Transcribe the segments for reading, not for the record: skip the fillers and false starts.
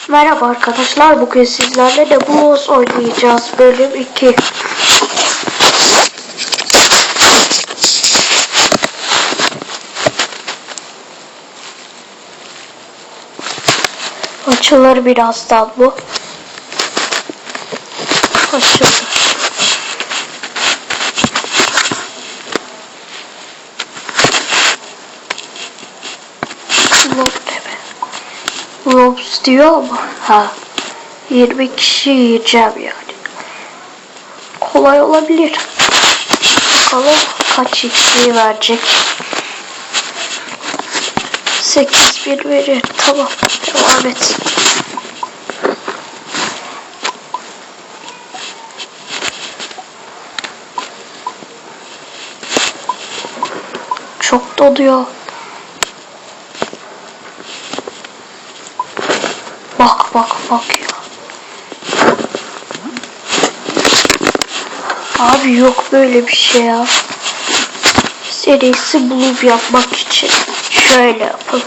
Merhaba arkadaşlar, bugün sizlerle de Bros oynayacağız. Bölüm 2. Açılır birazdan bu. Açıldı. Robs diyor ama ha 20 kişi yiyeceğim yani. Kolay olabilir. Bakalım kaç kişiyi verecek. 8.000 verir. Tamam. Devam et. Çok doluyor. Bak ya. Abi yok böyle bir şey ya. Serisi bulup yapmak için şöyle yapalım.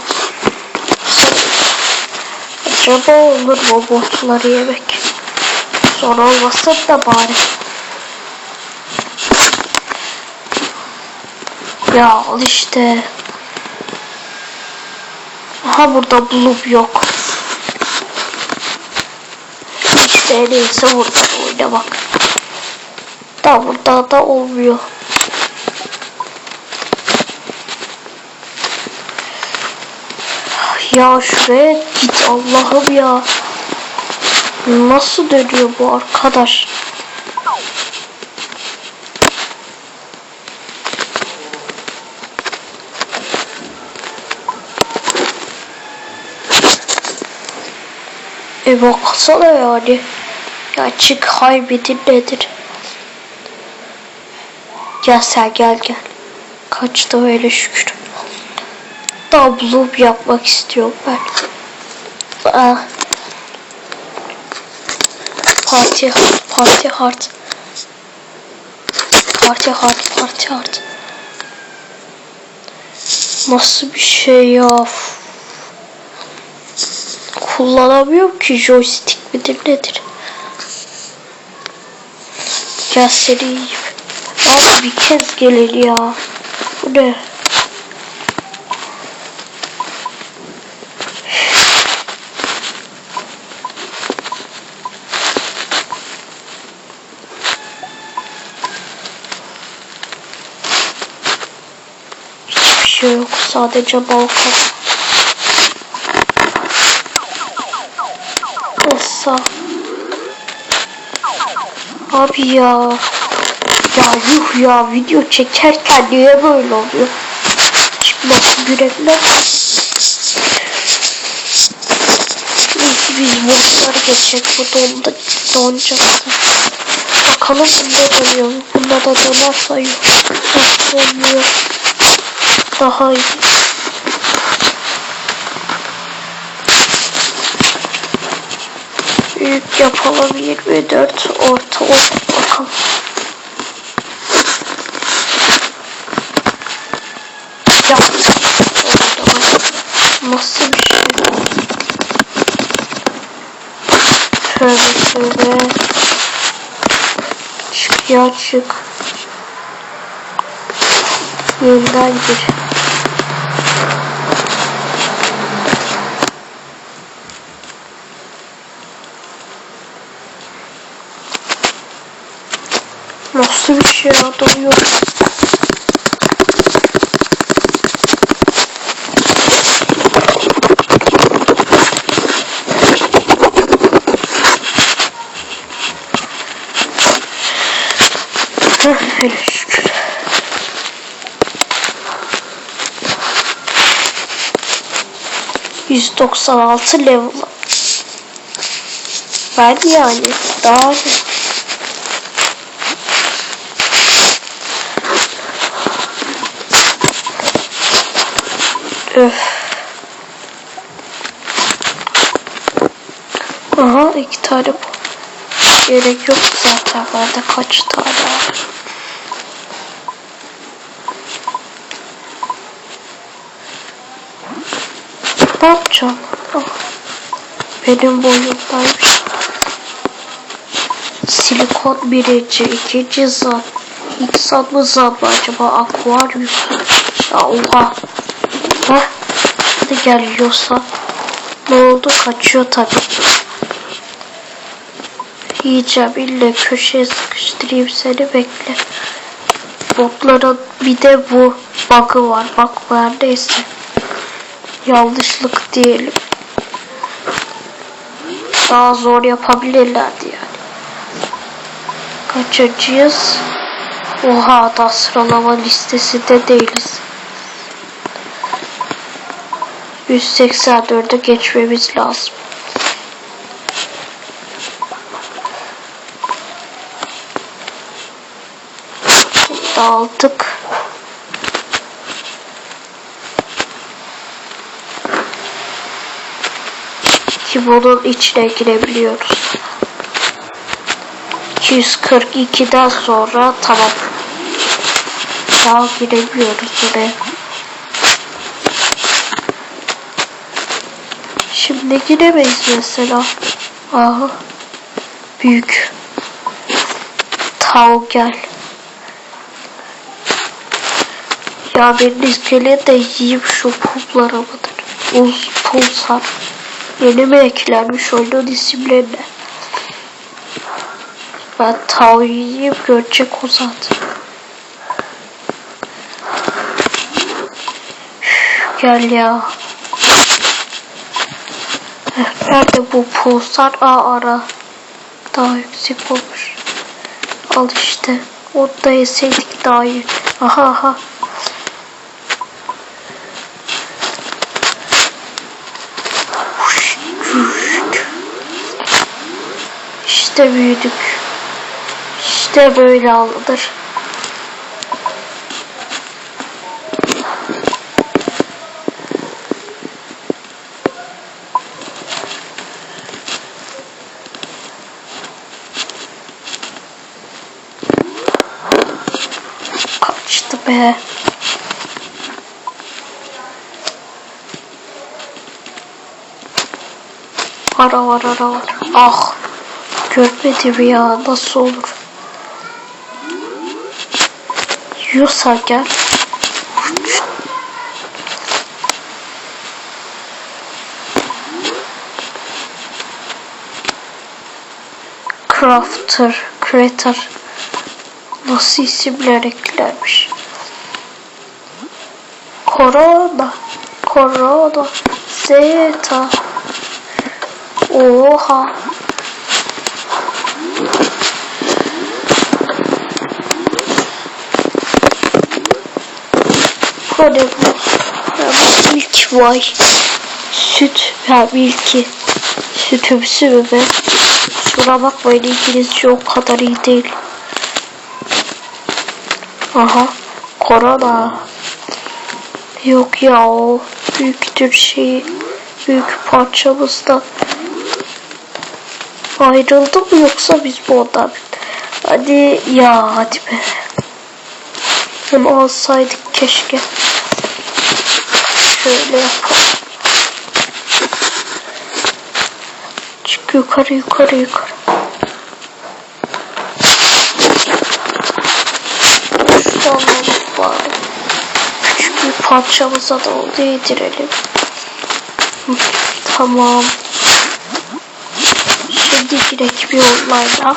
Acaba olur mu botları yemek? Sonra olmasın da bari. Ya al işte. Aha burada bulup yok. İşte en iyisi burada oynamak. Da burada da olmuyor. Ya şuraya git Allah'ım ya. Nasıl dönüyor bu arkadaş? Baksana yani. Ya çık kaybedin nedir? Gel sen gel. Kaçtı öyle şükür. Double yapmak istiyorum ben. Parti hard. Nasıl bir şey ya? Kullanamıyorum ki, joystick midir nedir? Gel seni yiyeyim. Abi bir kez geleli ya. Bu ne? Hiçbir şey yok. Sadece balkon. Nasıl? Abi ya. Ya yuh ya, video çekerken niye böyle oluyor? Çıkmasın yürekler. Neyse biz bossları geçecek, bu donacaktı. Bakalım bunda dönüyor. Bunda da donarsa yok. Olmuyor. Daha iyi. Büyük yapalım, 24 orta bakalım. Yaptık. Nasıl bir şey? Şöyle. Çık ya çık. Yeniden gir. Nasıl bir şey adam yok. Hele şükür. %96 level. Ben yani daha Aha 2 tane bu. Gerek yok zaten. Bende kaç tane var? Ne yapacağım? Benim boyumdaymış. Silikon birinci, ikinci zan. İlk zan mı zan mı acaba? Akvaryum. Ya oha. Heh. Hadi geliyorsa. Ne oldu? Kaçıyor tabii. Yiyeceğim, ille köşeye sıkıştırayım seni, bekle. Botların bir de bu bug'ı var. Bak var, neyse. Yanlışlık diyelim. Daha zor yapabilirlerdi yani. Kaçıncıyız? Oha, da sıralama listesinde değiliz. 184'e geçmemiz lazım. Aldık. Ki bunun içine girebiliyoruz. 242'den sonra tamam. Daha giremiyoruz buraya. Şimdi giremeyiz mesela. Aha. Büyük. Tao gel. Ya benim iskelet de yiyeyim şu pulplara mıdır? Pulsar. Yeni mi eklenmiş oyunun isimlerine? Ben Tao'yu yiyeyim, görecek o zaten. Gel ya. Nerede bu pulsar? Ara. Daha yüksek olmuş. Al işte. Onu da yeseydik daha iyi. Aha. İşte büyüdük. İşte böyle alınır. Kaçtı be. Ara var. Ah. Görmedim ya, nasıl olur? Yiyorsa gel. Creator. Nasıl isimler eklenmiş? Corona. Zeta. Oha. Hadi bu. Milk vay. Süt. Ya milki. Sütümsü mü be? Kusura bakmayın, İngilizce o kadar iyi değil. Aha. Korona. Yok ya, o büyüktür şeyi. Büyük parçamızdan. Ayrıldı mı yoksa biz bu ondan? Hadi ya, hadi be. Onu alsaydık keşke. Şöyle yapalım. Çık yukarı. Şunu alalım bari. Küçük bir parçamıza da oldu, yedirelim. Tamam. Şimdi direkt bir yollayla.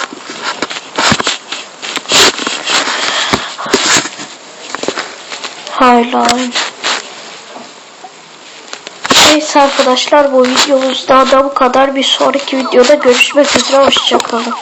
Hala aynı. Neyse arkadaşlar, bu videomuzda da bu kadar. Bir sonraki videoda görüşmek üzere. Hoşçakalın.